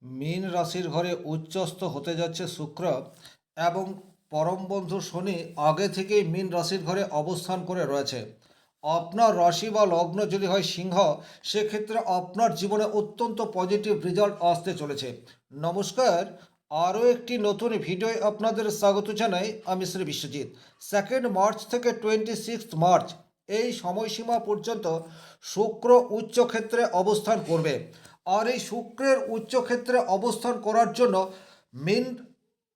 মীন রাশির ঘরে উচ্চস্থ হতে যাচ্ছে শুক্র এবং পরম বন্ধু শনি আগে থেকেই মীন রাশির ঘরে অবস্থান করে রয়েছে। আপনার রাশি বা লগ্ন যদি হয় সিংহ, সেক্ষেত্রে আপনার জীবনে অত্যন্ত পজিটিভ রেজাল্ট আসতে চলেছে। নমস্কার, আরও একটি নতুন ভিডিও আপনাদের স্বাগত জানাই। আমি শ্রী বিশ্বজিৎ। 2 মার্চ থেকে 26 মার্চ এই সময়সীমা পর্যন্ত শুক্র উচ্চক্ষেত্রে অবস্থান করবে। আর এই শুক্রের উচ্চক্ষেত্রে অবস্থান করার জন্য মীন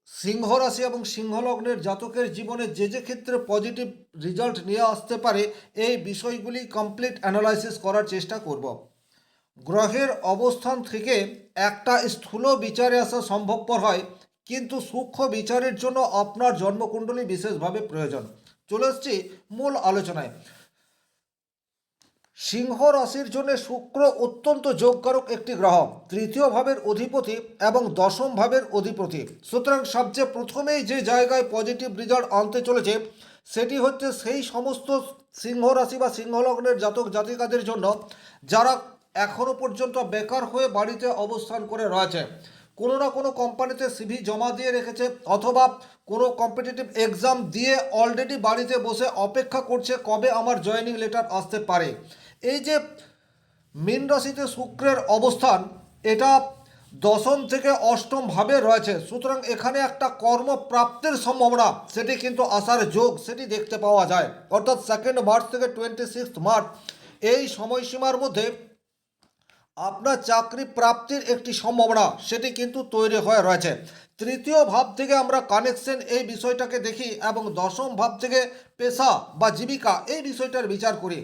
সিংহ রাশি এবং সিংহ লগ্নের জাতকের জীবনে যে যে ক্ষেত্রে পজিটিভ রেজাল্ট নিয়ে আসতে পারে, এই বিষয়গুলি কমপ্লিট অ্যানালাইসিস করার চেষ্টা করব। গ্রহের অবস্থান থেকে একটা স্থূল বিচারে আসা সম্ভবপর হয়, কিন্তু সূক্ষ্ম বিচারের জন্য আপনার জন্মকুণ্ডলী বিশেষভাবে প্রয়োজন। চলে এসছি মূল আলোচনায়। সিংহ রাশির জন্য শুক্র অত্যন্ত যোগকারক একটি গ্রহ, তৃতীয় ভাবের অধিপতি এবং দশম ভাবের অধিপতি। সুতরাং সবচেয়ে প্রথমেই যে জায়গায় পজিটিভ রেজাল্ট আনতে চলেছে সেটি হচ্ছে সেই সমস্ত সিংহ রাশি বা সিংহ লগ্নের জাতক জাতিকাদের জন্য যারা এখনও পর্যন্ত বেকার হয়ে বাড়িতে অবস্থান করে রয়েছে, কোনো না কোনো কোম্পানিতে সিভি জমা দিয়ে রেখেছে, অথবা কোনো কম্পিটিটিভ এক্সাম দিয়ে অলরেডি বাড়িতে বসে অপেক্ষা করছে কবে আমার জয়েনিং লেটার আসতে পারে। এই যে মীন রাশিতে শুক্রের অবস্থান, এটা দশম থেকে অষ্টম ভাবে রয়েছে। সুতরাং এখানে একটা কর্মপ্রাপ্তির সম্ভাবনা সেটি কিন্তু আসার যোগ সেটি দেখতে পাওয়া যায়। অর্থাৎ 2 মার্চ থেকে 26 মার্চ এই সময়সীমার মধ্যে আপনার চাকরি প্রাপ্তির একটি সম্ভাবনা সেটি কিন্তু তৈরি হয়ে রয়েছে। তৃতীয় ভাব থেকে আমরা কানেকশন এই বিষয়টাকে দেখি এবং দশম ভাব থেকে পেশা বা জীবিকা এই বিষয়টার বিচার করি।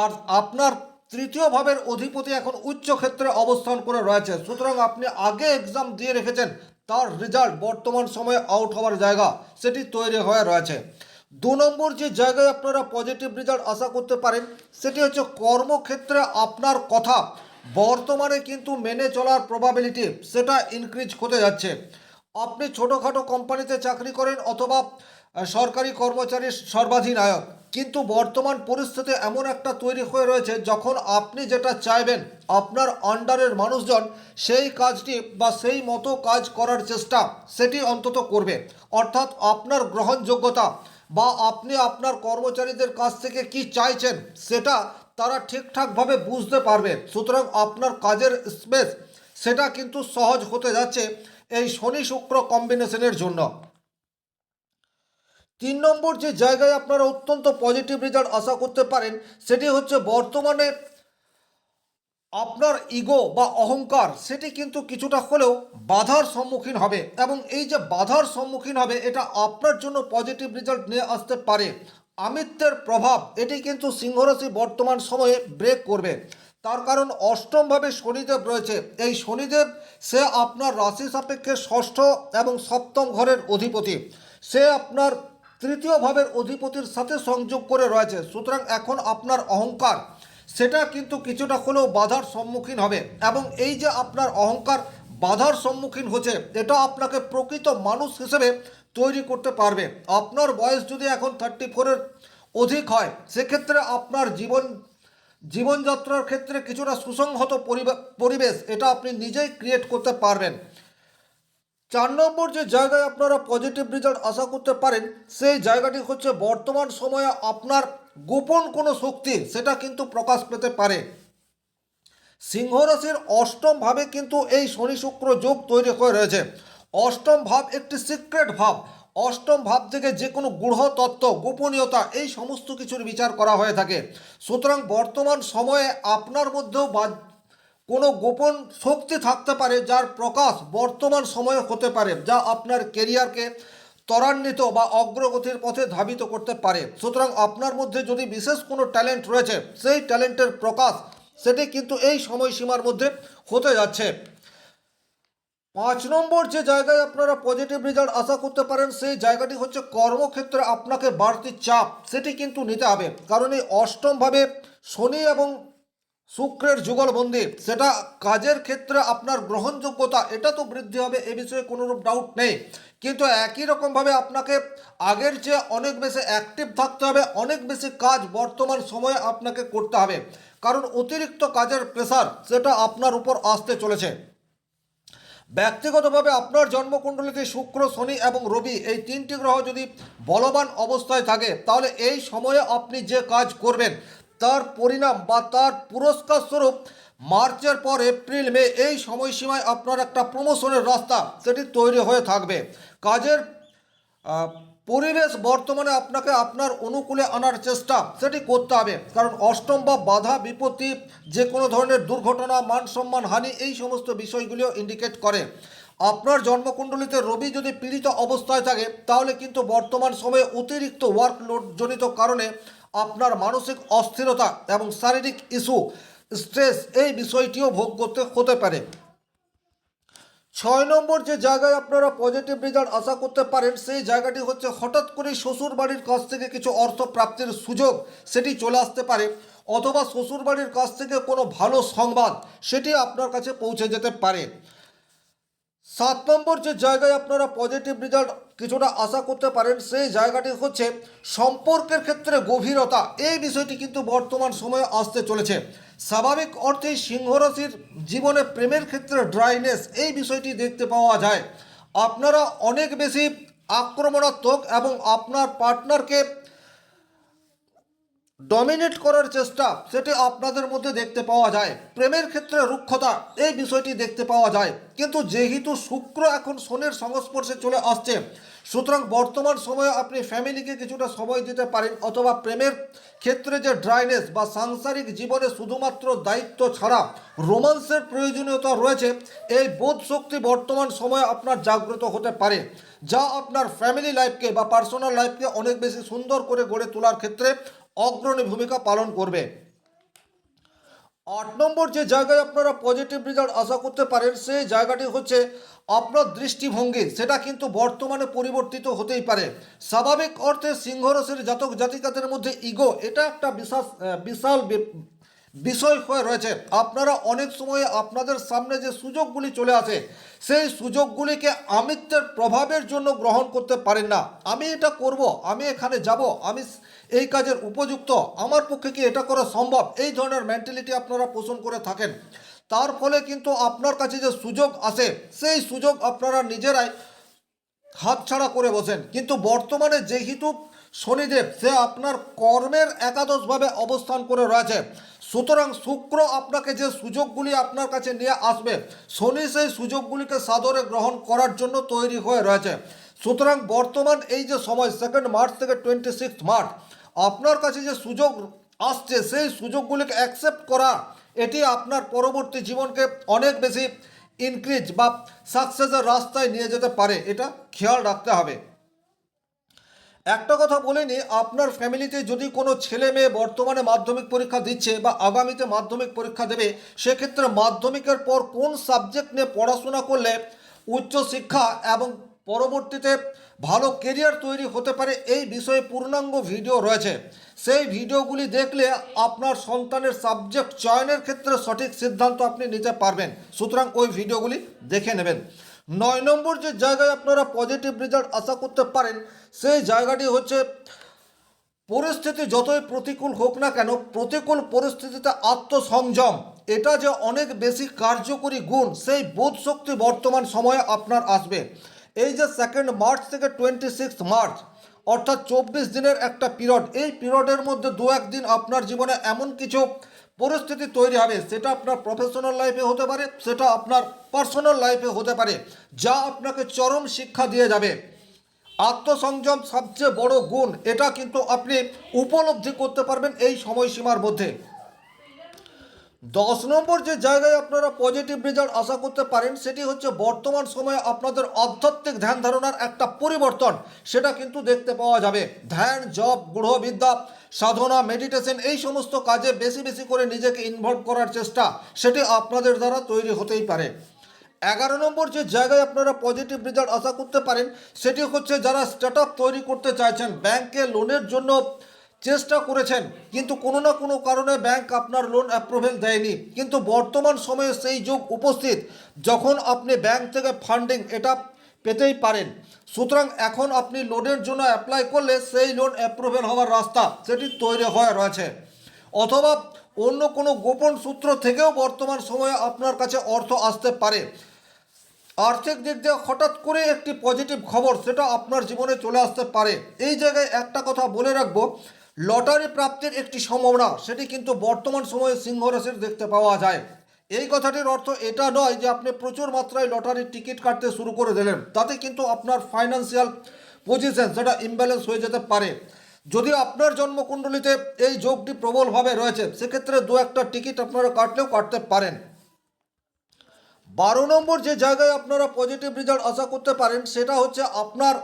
আর আপনার তৃতীয় ভাবের অধিপতি এখন উচ্চ ক্ষেত্রে অবস্থান করে রয়েছে। সুতরাং আপনি আগে এক্সাম দিয়ে রেখেছেন, তার রেজাল্ট বর্তমান সময়ে আউট হওয়ার জায়গা সেটি তৈরি হয়ে রয়েছে। 2 নম্বর যে জায়গায় আপনারা পজিটিভ রেজাল্ট আশা করতে পারেন সেটি হচ্ছে কর্মক্ষেত্রে আপনার কথা বর্তমানে কিন্তু মেনে চলার প্রবাবিলিটি সেটা ইনক্রিজ হতে যাচ্ছে। আপনি ছোটোখাটো কোম্পানিতে চাকরি করেন অথবা সরকারি কর্মচারীর সর্বাধিনায়ক, কিন্তু বর্তমান পরিস্থিতি এমন একটা তৈরি হয়ে রয়েছে যখন আপনি যেটা চাইবেন আপনার আন্ডারের মানুষজন সেই কাজটি বা সেই মতো কাজ করার চেষ্টা সেটি অন্তত করবে। অর্থাৎ আপনার গ্রহণযোগ্যতা বা আপনি আপনার কর্মচারীদের কাছ থেকে কি চাইছেন সেটা তারা ঠিকঠাকভাবে বুঝতে পারবে। সুতরাং আপনার কাজের স্পেস সেটা কিন্তু সহজ হতে যাচ্ছে এই শনি শুক্র কম্বিনেশনের জন্য। 3 নম্বর যে জায়গায় আপনারা অত্যন্ত পজিটিভ রেজাল্ট আশা করতে পারেন সেটি হচ্ছে বর্তমানে আপনার ইগো বা অহংকার সেটি কিন্তু কিছুটা হলেও বাধার সম্মুখীন হবে, এবং এই যে বাধার সম্মুখীন হবে এটা আপনার জন্য পজিটিভ রেজাল্ট নিয়ে আসতে পারে। আমিত্বের প্রভাব এটি কিন্তু সিংহরাশি বর্তমান সময়ে ব্রেক করবে। তার কারণ অষ্টমভাবে শনিদেব রয়েছে। এই শনিদেব সে আপনার রাশি সাপেক্ষে ষষ্ঠ এবং সপ্তম ঘরের অধিপতি, সে আপনার তৃতীয় ভাবের অধিপতির সাথে সংযোগ করে রয়েছে। সুতরাং এখন আপনার অহংকার সেটা কিন্তু কিছুটা হলেও বাধার সম্মুখীন হবে, এবং এই যে আপনার অহংকার বাধার সম্মুখীন হচ্ছে এটা আপনাকে প্রকৃত মানুষ হিসেবে তৈরি করতে পারবে। আপনার বয়স যদি এখন 34-এর অধিক হয় সেক্ষেত্রে আপনার জীবনযাত্রার ক্ষেত্রে কিছুটা সুসংহত পরিবেশ এটা আপনি নিজেই ক্রিয়েট করতে পারবেন। 4 নম্বর যে জায়গায় আপনারা পজিটিভ রেজাল্ট আশা করতে পারেন সেই জায়গাটি হচ্ছে বর্তমান সময়ে আপনার গোপন কোনো শক্তি সেটা কিন্তু প্রকাশ পেতে পারে। সিংহ রাশির অষ্টম ভাবে কিন্তু এই শনি শুক্র যোগ তৈরি হয়ে রয়েছে। অষ্টম ভাব একটি সিক্রেট ভাব। অষ্টম ভাব থেকে যে কোনো গূঢ় তত্ত্ব গোপনীয়তা এই সমস্ত কিছুর বিচার করা হয়ে থাকে। সুতরাং বর্তমান সময়ে আপনার মধ্যেও কোনো গোপন শক্তি থাকতে পারে যার প্রকাশ বর্তমান সময়ে হতে পারে, যা আপনার কেরিয়ারকে ত্বরান্বিত বা অগ্রগতির পথে ধাবিত করতে পারে। সুতরাং আপনার মধ্যে যদি বিশেষ কোনো ট্যালেন্ট রয়েছে সেই ট্যালেন্টের প্রকাশ সেটি কিন্তু এই সময়সীমার মধ্যে হতে যাচ্ছে। 5 নম্বর যে জায়গায় আপনারা পজিটিভ রেজাল্ট আশা করতে পারেন সেই জায়গাটি হচ্ছে কর্মক্ষেত্রে আপনাকে বাড়তি চাপ সেটি কিন্তু নিতে হবে, কারণ এই অষ্টমভাবে শনি এবং শুক্রের যুগলবন্দি সেটা কাজের ক্ষেত্রে আপনার গ্রহণযোগ্যতা এটা তো বৃদ্ধি হবে, এ বিষয়ে কোনোরূপ ডাউট নেই। কিন্তু একই রকমভাবে আপনাকে আগের চেয়ে অনেক বেশি অ্যাক্টিভ থাকতে হবে, অনেক বেশি কাজ বর্তমান সময়ে আপনাকে করতে হবে, কারণ অতিরিক্ত কাজের প্রেসার সেটা আপনার উপর আসতে চলেছে। ব্যক্তিগতভাবে আপনার জন্মকুণ্ডলিতে শুক্র, শনি এবং রবি এই তিনটি গ্রহ যদি বলবান অবস্থায় থাকে, তাহলে এই সময়ে আপনি যে কাজ করবেন তার পরিণাম বা তার পুরস্কার স্বরূপ মার্চের পর এপ্রিল মে এই সময়সীমায় আপনার একটা প্রমোশনের রাস্তা সেটি তৈরি হয়ে থাকবে। কাজের আহ, পরিবেশ বর্তমানে আপনাকে আপনার অনুকূলে আনার চেষ্টা সেটি করতে হবে, কারণ অষ্টম বা বাধা বিপত্তি, যে কোনো ধরনের দুর্ঘটনা, মান সম্মান হানি, এই সমস্ত বিষয়গুলিও ইন্ডিকেট করে। আপনার জন্মকুণ্ডলিতে রবি যদি পীড়িত অবস্থায় থাকে, তাহলে কিন্তু বর্তমান সময়ে অতিরিক্ত ওয়ার্কলোড জনিত কারণে আপনার মানসিক অস্থিরতা এবং শারীরিক ইস্যু, স্ট্রেস, এই বিষয়টিও ভোগ করতে হতে পারে। 6 নম্বর যে জায়গায় আপনারা পজিটিভ রেজাল্ট আশা করতে পারেন, সেই জায়গাটি হচ্ছে হঠাৎ করে শ্বশুর বাড়ির কাছ থেকে কিছু অর্থ প্রাপ্তির সুযোগ সেটি চলে আসতে পারে, অথবা শ্বশুর বাড়ির কাছ থেকে কোনো ভালো সংবাদ সেটি আপনার কাছে পৌঁছে যেতে পারে। 7 নম্বর যে জায়গায় আপনারা পজিটিভ রেজাল্ট কিছুটা আশা করতে পারেন, সেই জায়গাটি হচ্ছে সম্পর্কের ক্ষেত্রে গভীরতা। এই বিষয়টি কিন্তু বর্তমান সময়ে আসতে চলেছে। স্বাভাবিক অর্থেই সিংহ রাশির জীবনে প্রেমের ক্ষেত্রে ড্রাইনেস এই বিষয়টি দেখতে পাওয়া যায়। আপনারা অনেক বেশি আক্রমণাত্মক এবং আপনার পার্টনারকে ডমিনেট করার চেষ্টা সেটি আপনাদের মধ্যে দেখতে পাওয়া যায়। প্রেমের ক্ষেত্রে রুক্ষতা এই বিষয়টি দেখতে পাওয়া যায়। কিন্তু যেহেতু শুক্র এখন শনির সংস্পর্শে চলে আসছে, সুতরাং বর্তমান সময়ে আপনি ফ্যামিলিকে কিছুটা সময় দিতে পারেন, অথবা প্রেমের ক্ষেত্রে যে ড্রাইনেস বা সাংসারিক জীবনে শুধুমাত্র দায়িত্ব ছাড়া রোমান্সের প্রয়োজনীয়তা রয়েছে, এই বোধ শক্তি বর্তমান সময়ে আপনার জাগ্রত হতে পারে, যা আপনার ফ্যামিলি লাইফকে বা পার্সোনাল লাইফকে অনেক বেশি সুন্দর করে গড়ে তোলার ক্ষেত্রে অগ্রণী ভূমিকা পালন করবে। 8 নম্বর যে জায়গায় আপনারা পজিটিভ রেজাল্ট আশা করতে পারেন, সেই জায়গাটি হচ্ছে আপনার দৃষ্টিভঙ্গি, সেটা কিন্তু বর্তমানে পরিবর্তিত হতেই পারে। স্বাভাবিক অর্থে সিংহ রাশির জাতক জাতিকাদের মধ্যে ইগো এটা একটা বিশাল বিষয় হয়ে রয়েছে। আপনারা অনেক সময় আপনাদের সামনে যে সুযোগগুলি চলে আসে, সেই সুযোগগুলিকে আমিত্বের প্রভাবের জন্য গ্রহণ করতে পারেন না। আমি এটা করব, আমি এখানে যাব, আমি এই কাজের উপযুক্ত, আমার পক্ষে কি এটা করা সম্ভব, এই ধরনের মেন্টালিটি আপনারা পোষণ করে থাকেন। তার ফলে কিন্তু আপনার কাছে যে সুযোগ আসে, সেই সুযোগ আপনারা নিজেরাই হাতছাড়া করে বসেন। কিন্তু বর্তমানে যেহেতু শনিদেব সে আপনার কর্মের একাদশভাবে অবস্থান করে রয়েছে, সুতরাং শুক্র আপনাকে যে সুযোগগুলি আপনার কাছে নিয়ে আসবে, শনি সেই সুযোগগুলিকে সাদরে গ্রহণ করার জন্য তৈরি হয়ে রয়েছে। সুতরাং বর্তমান এই যে সময় 2 মার্চ থেকে 26 মার্চ আপনার কাছে যে সুযোগ আসছে, সেই সুযোগগুলিকে অ্যাকসেপ্ট করা, এটি আপনার পরবর্তী জীবনকে অনেক বেশি ইনক্রিজ বা সাকসেসের রাস্তায় নিয়ে যেতে পারে, এটা খেয়াল রাখতে হবে। একটা কথা বলে নিই, আপনার ফ্যামিলিতে যদি কোনো ছেলে মেয়ে বর্তমানে মাধ্যমিক পরীক্ষা দিচ্ছে বা আগামীতে মাধ্যমিক পরীক্ষা দেবে, সেক্ষেত্রে মাধ্যমিকের পর কোন সাবজেক্ট নিয়ে পড়াশোনা করলে উচ্চশিক্ষা এবং পরবর্তীতে ভালো কেরিয়ার তৈরি হতে পারে, এই বিষয়ে পূর্ণাঙ্গ ভিডিও রয়েছে। সেই ভিডিওগুলি দেখলে আপনার সন্তানের সাবজেক্ট চয়নের ক্ষেত্রে সঠিক সিদ্ধান্ত আপনি নিতে পারবেন। সুতরাং ওই ভিডিওগুলি দেখে নেবেন। 9 নম্বর যে জায়গায় আপনারা পজিটিভ রেজাল্ট আশা করতে পারেন, সেই জায়গাটি হচ্ছে পরিস্থিতি যতই প্রতিকূল হোক না কেন, প্রতিকূল পরিস্থিতিতে আত্মসংযম এটা যে অনেক বেশি কার্যকরী গুণ, সেই বোধ শক্তি বর্তমান সময়ে আপনার আসবে। এই যে 2 মার্চ থেকে 26 মার্চ অর্থাৎ 24 দিনের একটা পিরিয়ড, এই পিরিয়ডের মধ্যে 2-1 দিন আপনার জীবনে এমন কিছু পরিস্থিতি তৈরি হবে, সেটা আপনার প্রফেশনাল লাইফে হতে পারে, সেটা আপনার পার্সোনাল লাইফে হতে পারে, যা আপনাকে চরম শিক্ষা দিয়ে যাবে। আত্মসংযম সবচেয়ে বড় গুণ, এটা কিন্তু আপনি উপলব্ধি করতে পারবেন এই সময়সীমার মধ্যে। 10 নম্বর যে জায়গায় আপনারা পজিটিভ রেজাল্ট আশা করতে পারেন, সেটি হচ্ছে বর্তমান সময়ে আপনাদের আধ্যাত্মিক ধ্যান ধারণার একটা পরিবর্তন, সেটা কিন্তু দেখতে পাওয়া যাবে। ধ্যান, জপ, গূঢ়বিদ্যা, সাধনা, মেডিটেশন, এই সমস্ত কাজে বেশি বেশি করে নিজেকে ইনভলভ করার চেষ্টা সেটি আপনাদের দ্বারা তৈরি হতেই পারে। 11 নম্বর যে জায়গায় আপনারা পজিটিভ রেজাল্ট আশা করতে পারেন, সেটি হচ্ছে যারা স্টার্টআপ তৈরি করতে চাইছেন, ব্যাংকে লোনের জন্য চেষ্টা করেছেন, কিন্তু কোনো না কোনো কারণে ব্যাংক আপনার লোন অ্যাপ্রুভেল দেয়নি, কিন্তু বর্তমান সময়ে সেই যুগ উপস্থিত যখন আপনি ব্যাংক থেকে ফান্ডিং এটা পেতেই পারেন। সুতরাং এখন আপনি লোনের জন্য অ্যাপ্লাই করলে সেই লোন অ্যাপ্রুভেল হওয়ার রাস্তা সেটি তৈরি হয়ে রয়েছে, অথবা অন্য কোনো গোপন সূত্র থেকেও বর্তমান সময়ে আপনার কাছে অর্থ আসতে পারে। আর্থিক দিক দিয়ে হঠাৎ করে একটি পজিটিভ খবর সেটা আপনার জীবনে চলে আসতে পারে। এই জায়গায় একটা কথা বলে রাখবো, লটারি প্রাপ্তির একটি সম্ভাবনা সেটি কিন্তু বর্তমান সময়ে সিংহ রাশির দেখতে পাওয়া যায়। এই কথাটির অর্থ এটা নয় যে আপনি প্রচুর মাত্রায় লটারির টিকিট কাটতে শুরু করে দিলেন, তাতে কিন্তু আপনার ফাইন্যান্সিয়াল পজিশন সেটা ইমব্যালেন্স হয়ে যেতে পারে। যদি আপনার জন্মকুণ্ডলিতে এই যোগটি প্রবলভাবে রয়েছে, সেক্ষেত্রে দু একটা টিকিট আপনারা কাটলেও কাটতে পারেন। 12 নম্বর যে জায়গায় আপনারা পজিটিভ রেজাল্ট আশা করতে পারেন সেটা হচ্ছে আপনার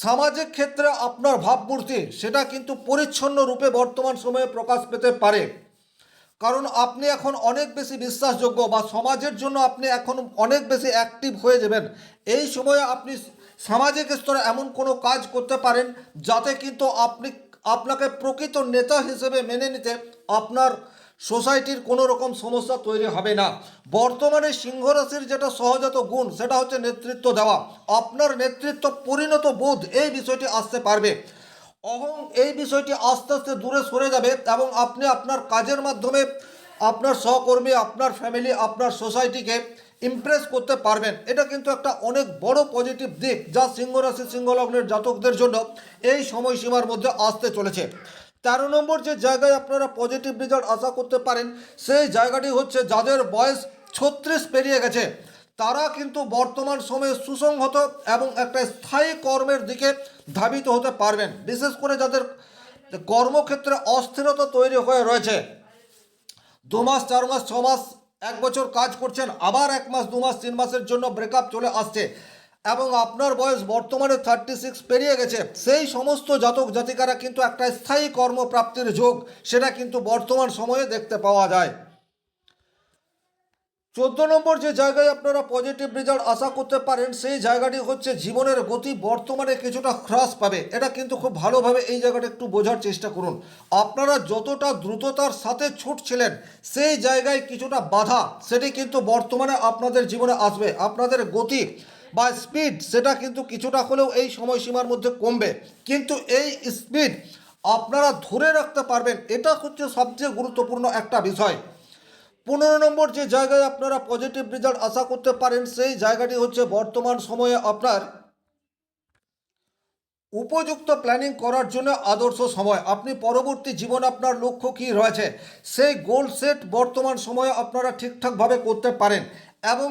সামাজিক ক্ষেত্রে আপনার ভাবমূর্তি সেটা কিন্তু পরিচ্ছন্ন রূপে বর্তমান সময়ে প্রকাশ পেতে পারে। কারণ আপনি এখন অনেক বেশি বিশ্বাসযোগ্য বা সমাজের জন্য আপনি এখন অনেক বেশি অ্যাক্টিভ হয়ে যাবেন। এই সময়ে আপনি সামাজিক স্তরে এমন কোনো কাজ করতে পারেন যাতে কিন্তু আপনাকে প্রকৃত নেতা হিসেবে মেনে নিতে আপনার সোসাইটির কোনো রকম সমস্যা তৈরি হবে না। বর্তমানে সিংহ রাশির যেটা সহজাত গুণ সেটা হচ্ছে নেতৃত্ব দেওয়া। আপনার নেতৃত্ব পরিণত বোধ এই বিষয়টি আসতে পারবে। অহং এই বিষয়টি আস্তে আস্তে দূরে সরে যাবে এবং আপনি আপনার কাজের মাধ্যমে আপনার সহকর্মী, আপনার ফ্যামিলি, আপনার সোসাইটিকে ইমপ্রেস করতে পারবেন। এটা কিন্তু একটা অনেক বড় পজিটিভ দিক যা সিংহ রাশি সিংহ লগ্নের জাতকদের জন্য এই সময়সীমার মধ্যে আসতে চলেছে। 13 নম্বর যে জায়গায় আপনারা পজিটিভ রেজাল্ট আশা করতে পারেন সেই জায়গাটি হচ্ছে যাদের বয়স 36 পেরিয়ে গেছে, তারা কিন্তু বর্তমান সময়ে সুসংহত এবং একটা স্থায়ী কর্মের দিকে ধাবিত হতে পারবেন। বিশেষ করে যাদের কর্মক্ষেত্রে অস্থিরতা তৈরি হয়ে রয়েছে, 2 মাস 4 মাস 6 মাস 1 বছর কাজ করছেন, আবার 1 মাস 2 মাস 3 মাসের জন্য ব্রেকআপ চলে আসছে এবং আপনার বয়স বর্তমানে 36 পেরিয়ে গেছে, সেই সমস্ত জাতক জাতিকারা কিন্তু একটা স্থায়ী কর্মপ্রাপ্তির যোগ সেটা কিন্তু বর্তমান সময়ে দেখতে পাওয়া যায়। 14 নম্বর যে জায়গায় আপনারা পজিটিভ রেজাল্ট আশা করতে পারেন সেই জায়গাটি হচ্ছে জীবনের গতি বর্তমানে কিছুটা হ্রাস পাবে। এটা কিন্তু খুব ভালোভাবে এই জায়গাটা একটু বোঝার চেষ্টা করুন। আপনারা যতটা দ্রুততার সাথে ছুটছিলেন সেই জায়গায় কিছুটা বাধা সেটি কিন্তু বর্তমানে আপনাদের জীবনে আসবে। আপনাদের গতি বা স্পিড সেটা কিন্তু কিছুটা হলেও এই সময়সীমার মধ্যে কমবে, কিন্তু এই স্পিড আপনারা ধরে রাখতে পারবেন, এটা হচ্ছে সবচেয়ে গুরুত্বপূর্ণ একটা বিষয়। 15 নম্বর যে জায়গায় আপনারা পজিটিভ রেজাল্ট আশা করতে পারেন সেই জায়গাটি হচ্ছে বর্তমান সময়ে আপনার উপযুক্ত প্ল্যানিং করার জন্য আদর্শ সময়। আপনি পরবর্তী জীবন আপনার লক্ষ্য কী রয়েছে সেই গোল সেট বর্তমান সময়ে আপনারা ঠিকঠাকভাবে করতে পারেন এবং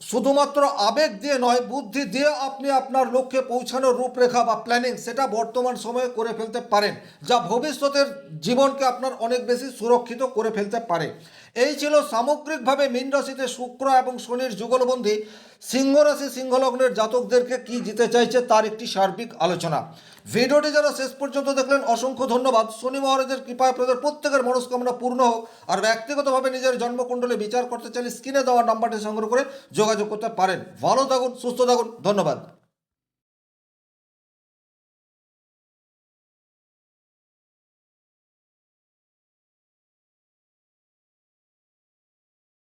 শুধুমাত্র আবেগ দিয়ে নয়, বুদ্ধি দিয়ে আপনি আপনার লক্ষ্যে পৌঁছানোর রূপরেখা বা প্ল্যানিং সেটা বর্তমান সময়ে করে ফেলতে পারেন, যা ভবিষ্যতের জীবনকে আপনার অনেক বেশি সুরক্ষিত করে ফেলতে পারে। এই ছিল সামগ্রিকভাবে মীন রাশিতে শুক্র এবং শনির যুগলবন্ধী সিংহ রাশি সিংহ লগ্নের জাতকদেরকে কি দিতে চাইছে তার একটি সার্বিক আলোচনা। ভিডিওটি যারা শেষ পর্যন্ত দেখলেন অসংখ্য ধন্যবাদ। শনি মহারাজের কৃপায় আপনাদের প্রত্যেকের মনস্কামনা পূর্ণ হোক। আর ব্যক্তিগতভাবে নিজের জন্মকুণ্ডলী বিচার করতে চাইলে স্ক্রিনে দেওয়া নাম্বারটি সংগ্রহ করে যোগাযোগ করতে পারেন। ভালো থাকুন, সুস্থ থাকুন, ধন্যবাদ।